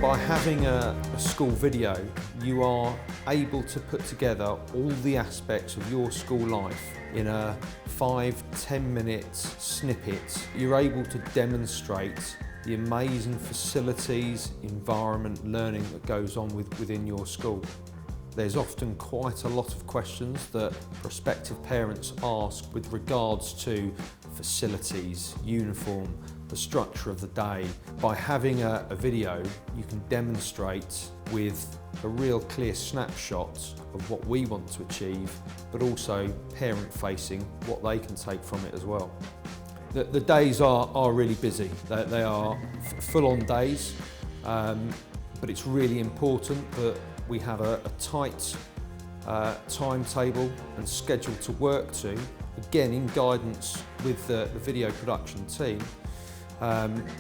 By having a school video, you are able to put together all the aspects of your school life in a 5-10 minute snippet. You're able to demonstrate the amazing facilities, environment, learning that goes on within your school. There's often quite a lot of questions that prospective parents ask with regards to facilities, uniform, the structure of the day. By having a video, you can demonstrate with a real clear snapshot of what we want to achieve, but also parent-facing, what they can take from it as well. The days are really busy. They are full-on days, but it's really important that we have a tight timetable and schedule to work to, again in guidance with the video production team,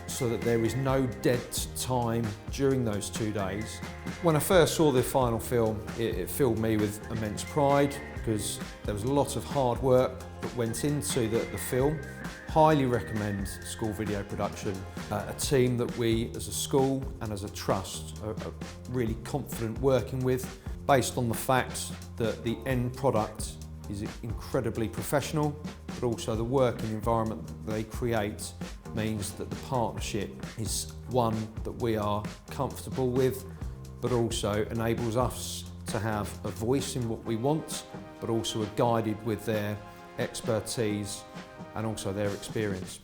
so that there is no dead time during those 2 days. When I first saw the final film, it filled me with immense pride because there was a lot of hard work that went into the film. Highly recommend School Video Production, a team that we as a school and as a trust are really confident working with, based on the fact that the end product is incredibly professional, but also the working environment that they create means that the partnership is one that we are comfortable with, but also enables us to have a voice in what we want, but also are guided with their expertise and also their experience.